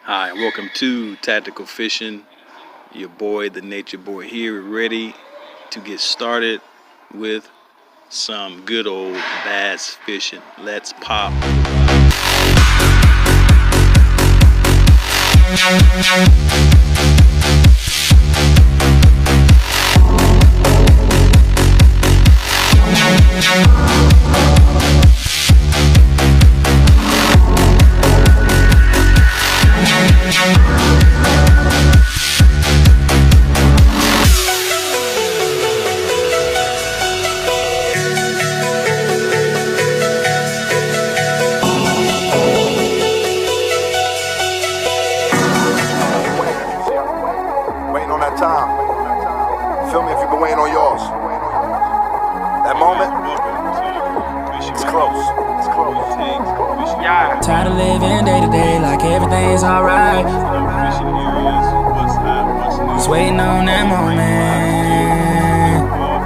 Hi, and welcome to Tactical Fishing. Your boy, the Nature Boy here, ready to get started with some good old bass fishing. Let's pop. Waiting on that time. Feel me if you've been waiting on yours. That moment, it's close. It's close. Yeah. Tired of living day to day like everything's alright. Just waiting on that moment.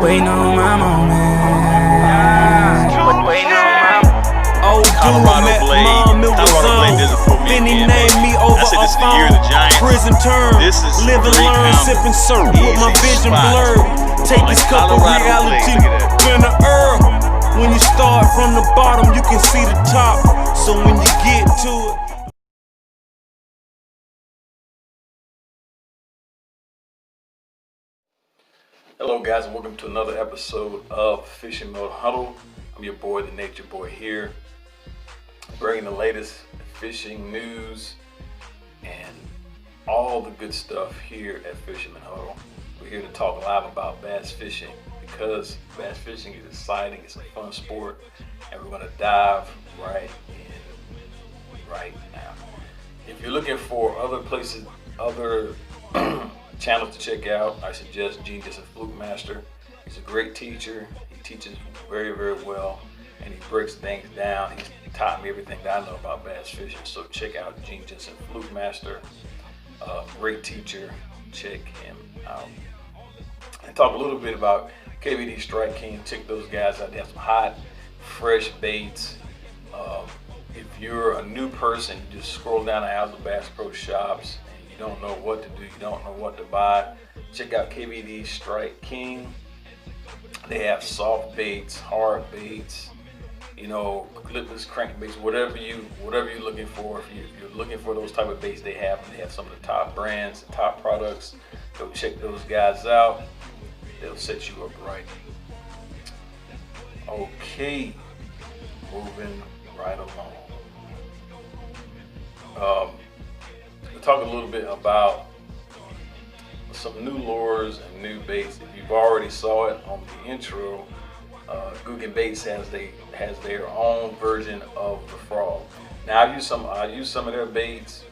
Waiting on my moment. Waiting on my moment. Old Colorado dude, Blade. mom, it was Colorado Blade did it for me Then he again, named baby. me over I said a this is the year of phone. the Giants. Prison term. This is Live and great learn, combo. sip and serve. With my Easy vision spot. blurred. Take Like this cup of Colorado reality. Blade. Look at that. Gonna err. When you start from the bottom, you can see the top. So when you get to it. Hello guys, and welcome to another episode of Fishing Mode Huddle. I'm your boy, the Nature Boy here, bringing the latest fishing news and all the good stuff here at Fisherman Huddle. We're here to talk live about bass fishing because bass fishing is exciting, it's a fun sport, and we're going to dive right in right now. If you're looking for other places, other channels to check out, I suggest Genius and Fluke Master. He's a great teacher. He teaches very, very well, and he breaks things down. He's taught me everything that I know about bass fishing. So check out Genius and Fluke Master. Great teacher. Check him out. And talk a little bit about KVD Strike King. Check those guys out. They have some hot, fresh baits. If you're a new person, you just scroll down the aisles of Bass Pro Shops. You don't know what to do, you don't know what to buy, check out KVD Strike King. They have soft baits, hard baits, clipless crankbaits, whatever you're looking for. If you're looking for those type of baits, they have some of the top brands, the top products. Go check those guys out. They'll set you up right. Okay, moving right along. We'll talk a little bit about some new lures and new baits. If you've already saw it on the intro, Guggen Baits has their own version of the frog. Now I use some of their baits.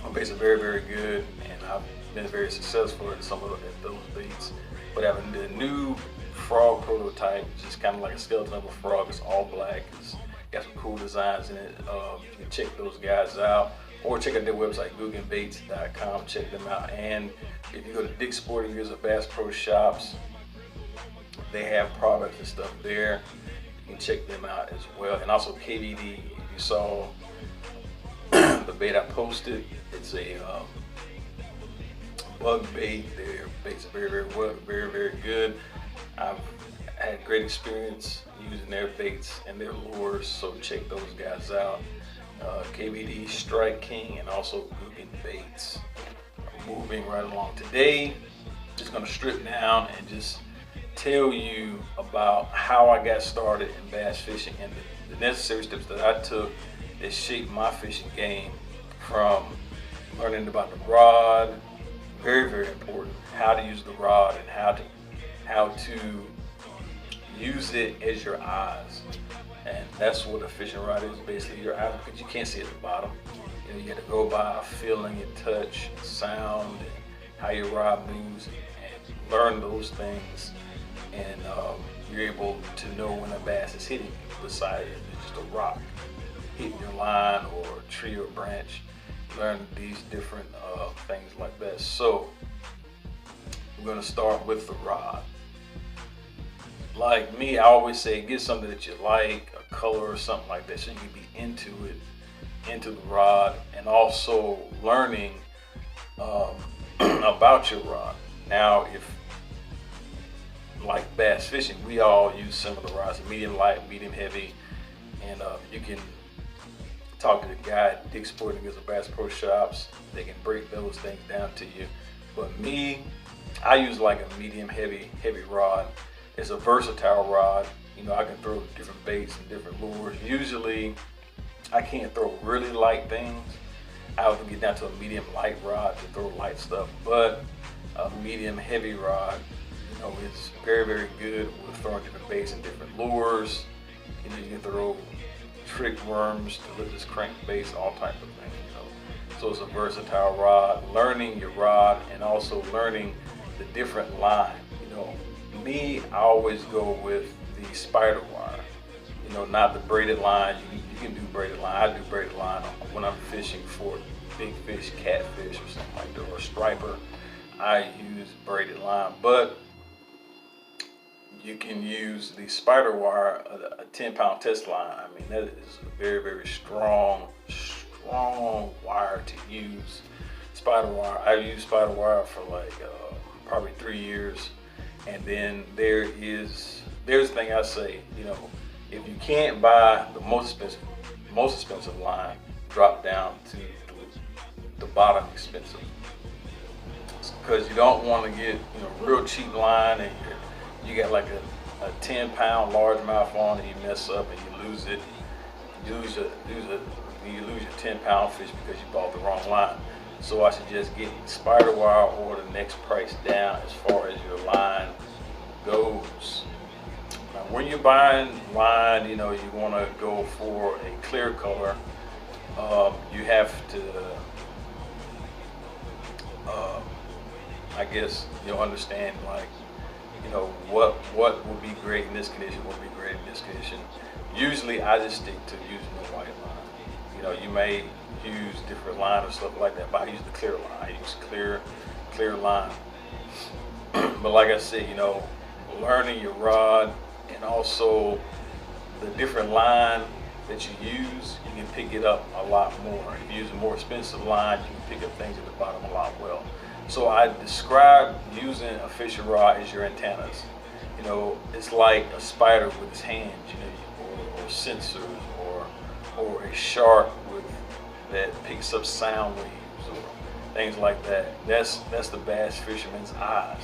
Their baits are very, very good, and I've been very successful at some of those baits. But having the new frog prototype, just kind of like a skeleton of a frog, it's all black. It's got some cool designs in it. You can check those guys out, or check out their website, GuggenBaits.com. Check them out. And if you go to Dick's Sporting Goods or Bass Pro Shops, they have products and stuff there. You can check them out as well. And also KVD, if you saw the bait I posted, it's a bug bait. Their baits are very, very well, very, very good. I've had great experience using their baits and their lures, so check those guys out. KVD Strike King and also Guggen Baits. Moving right along today, just going to strip down and just tell you about how I got started in bass fishing and the necessary steps that I took that shaped my fishing game, from learning about the rod, very, very important, how to use the rod and how to use it as your eyes. And that's what a fishing rod is, basically your eyes, because you can't see at the bottom. You got to go by feeling it, touch, sound, and how your rod moves, and learn those things. And you're able to know when a bass is hitting beside it. It's just a rock hitting your line, or a tree or branch. Learn these different things like that. So we're going to start with the rod. Like me, I always say get something that you like, a color or something like that, so you can be into it. into the rod, and also learning about your rod. Now, if like bass fishing, we all use similar rods: medium light, medium heavy, and you can talk to the guy at Dick's Sporting Goods or Bass Pro Shops. They can break those things down to you. But me, I use like a medium heavy rod. It's a versatile rod. You know, I can throw different baits and different lures. Usually, I can't throw really light things. I have to get down to a medium light rod to throw light stuff. But a medium heavy rod, you know, is very, very good with throwing different baits and different lures. You know, you can throw trick worms, delicious crankbaits, all type of things. You know, so it's a versatile rod. Learning your rod and also learning the different line. You know, me, I always go with the spider wire. You know, not the braided line. You can do braided line. I do braided line when I'm fishing for big fish, catfish, or something like that, or striper. I use braided line, but you can use the spider wire, a 10-pound test line. I mean, that is a very, very strong wire to use. Spider wire. I've used spider wire for like probably 3 years, and then there's the thing I say. You know, if you can't buy the most expensive line, drop down to the bottom expensive, because you don't want to get, you know, real cheap line and you got like a 10-pound largemouth on and you mess up and you lose it. You lose your 10-pound fish because you bought the wrong line. So I suggest getting spider wire or the next price down as far as your line goes. Now, when you're buying line, you know, you want to go for a clear color. You have to, I guess you'll understand, like, you know, what would be great in this condition, what would be great in this condition. Usually I just stick to using the white line. You know, you may use different line or stuff like that, but I use the clear line. I use clear line. But like I said, you know, learning your rod and also the different line that you use, you can pick it up a lot more. If you use a more expensive line, you can pick up things at the bottom a lot well. So I describe using a fishing rod as your antennas. You know, it's like a spider with his hands, you know, or sensors, or a shark that picks up sound waves or things like that. That's the bass fisherman's eyes.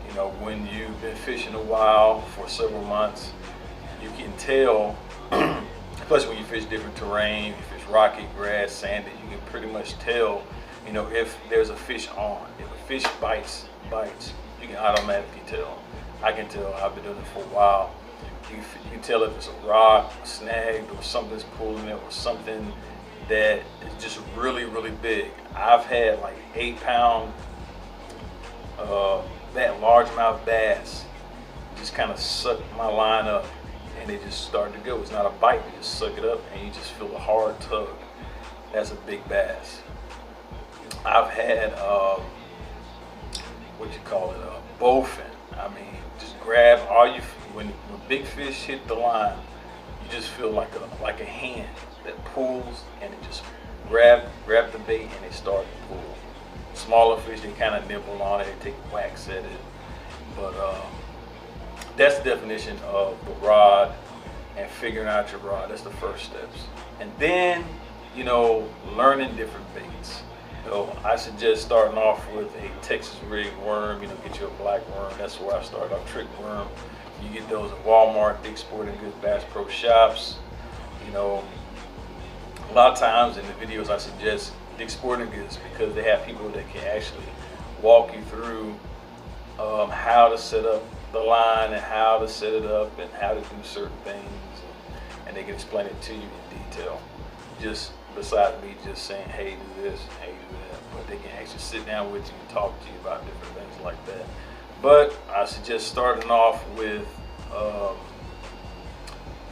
You know, when you've been fishing a while, for several months, you can tell, especially when you fish different terrain, you fish rocky, grass, sandy, you can pretty much tell, you know, if there's a fish on. If a fish bites, you can automatically tell. I can tell. I've been doing it for a while. You can tell if it's a rock, snagged, or something's pulling it, or something that is just really, really big. I've had like 8-pound that largemouth bass just kind of suck my line up, and they just start to go. It's not a bite, you just suck it up and you just feel a hard tug. That's a big bass. I've had bowfin. I mean, just grab when big fish hit the line, you just feel like a hand that pulls, and it just grab the bait and they start to pull. Smaller fish, they kind of nibble on it, they take whacks at it. But that's the definition of the rod and figuring out your rod. That's the first steps. And then, you know, learning different baits. You know, I suggest starting off with a Texas rig worm. You know, get you a black worm. That's where I started off. Trick worm. You get those at Walmart, Dick's Sporting Goods, Bass Pro Shops. You know, a lot of times in the videos I suggest Dick's Sporting Goods because they have people that can actually walk you through how to set up the line and how to set it up and how to do certain things, and they can explain it to you in detail. Just besides me just saying, hey, do this, hey, do that, but they can actually sit down with you and talk to you about different things like that. But I suggest starting off with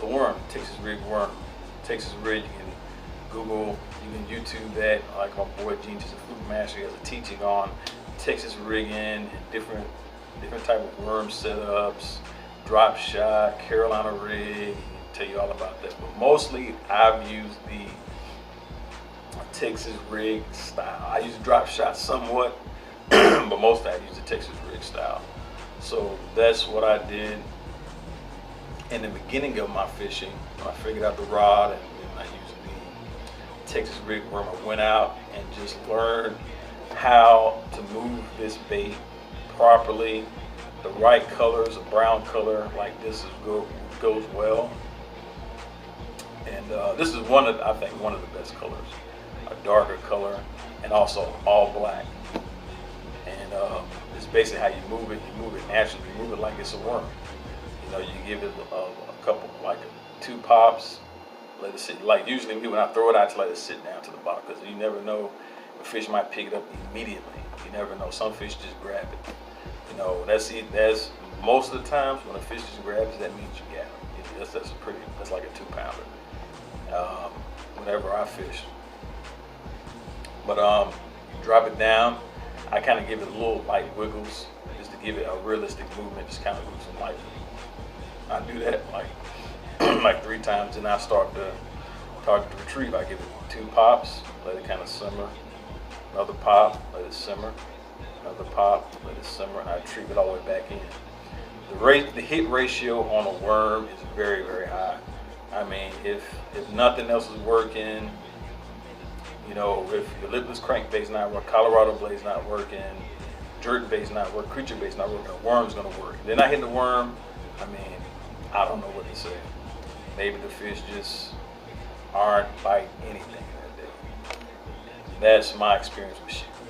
the worm, Texas rig worm. Texas rig, you can Google, you can YouTube that, like my boy Gene, just a food master, he has a teaching on Texas rigging and different type of worm setups, drop shot, Carolina rig. Tell you all about that. But mostly I've used Texas rig style. I use drop shot somewhat, but most I use the Texas rig style. So that's what I did in the beginning of my fishing. When I figured out the rod and I used the Texas rig worm, I went out and just learned how to move this bait properly. The right colors, a brown color like this goes well. And this is I think one of the best colors, a darker color, and also all black. And it's basically how you move it. You move it naturally. You move it like it's a worm. You know, you give it a couple, like 2 pops, let it sit. Like usually me, when I throw it, I just let it sit down to the bottom, because you never know, a fish might pick it up immediately. You never know. Some fish just grab it. You know, that's most of the times when a fish just grabs, that means you got him. That's like a 2-pounder. Whenever I fish, but you drop it down. I kind of give it a little light wiggles just to give it a realistic movement, just kind of lose some life. I do that like like 3 times, and I start to retrieve. I give it 2 pops, let it kind of simmer. Another pop, let it simmer. Another pop, let it simmer, and I retrieve it all the way back in. The hit ratio on a worm is very, very high. I mean, if nothing else is working, you know, if your lipless crankbait's not working, Colorado blade's not working, jerk bait's not working, creature bait's not working, a worm's gonna work. If they're not hitting the worm, I mean, I don't know what to say. Maybe the fish just aren't biting anything that day. That's my experience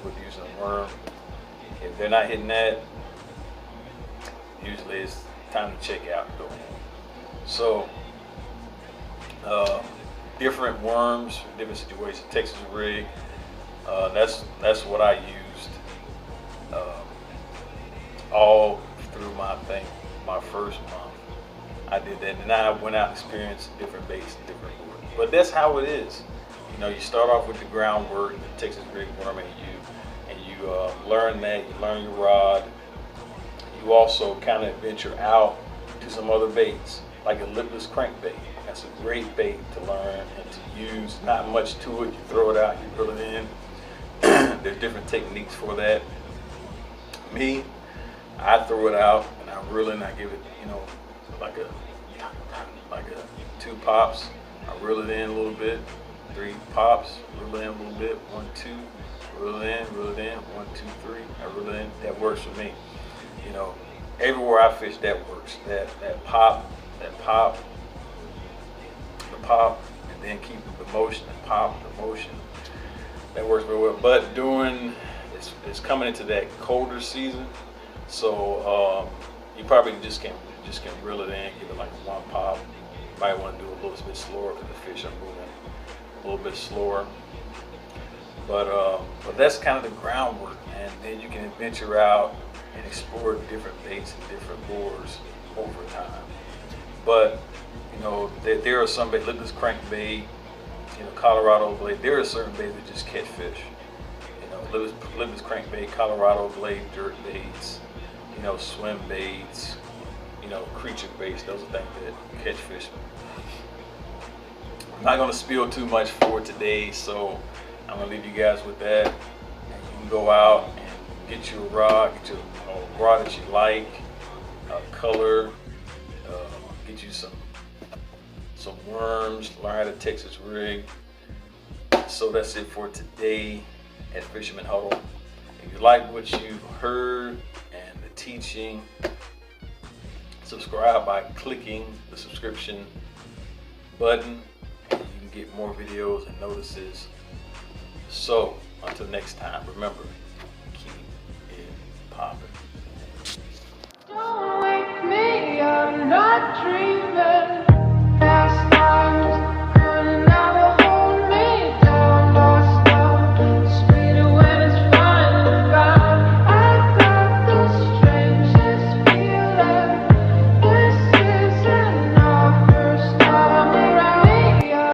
with using a worm. If they're not hitting that, usually it's time to check out and go home. So, different worms, different situations. Texas rig, that's what I used all through my first month. I did that, and then I went out and experienced different baits and different lures. But that's how it is. You know, you start off with the groundwork, the Texas rig worm, and you learn that. You learn your rod. You also kind of venture out to some other baits, like a lipless crankbait. That's a great bait to learn and to use. Not much to it. You throw it out, you reel it in. There's different techniques for that. Me, I throw it out and I reel it in. I give it, you know, like a 2 pops. I reel it in a little bit. 3 pops, reel it in a little bit. 1, 2, reel it in, 1, 2, 3. I reel it in. That works for me. You know, everywhere I fish, that works. That pop, the pop, and then keep the motion, the pop, the motion. That works very well. But it's coming into that colder season, so you probably just can reel it in, give it like 1 pop. You might want to do a little bit slower because the fish are moving a little bit slower. But that's kind of the groundwork, and then you can venture out and explore different baits and different lures over time. But you know, there are some baits, lipless crankbait, you know, Colorado blade. There are certain baits that just catch fish. You know, lipless crankbait, Colorado blade, jerk baits, you know, swim baits, you know, creature baits. Those are things that catch fish. I'm not going to spill too much for today, so I'm going to leave you guys with that. And you can go out and get you a rod, get you a rod that you like, color, get you some worms, learn how to Texas rig. So that's it for today at Fisherman Huddle. If you like what you've heard and the teaching, subscribe by clicking the subscription button. You can get more videos and notices. So until next time, remember, keep it popping.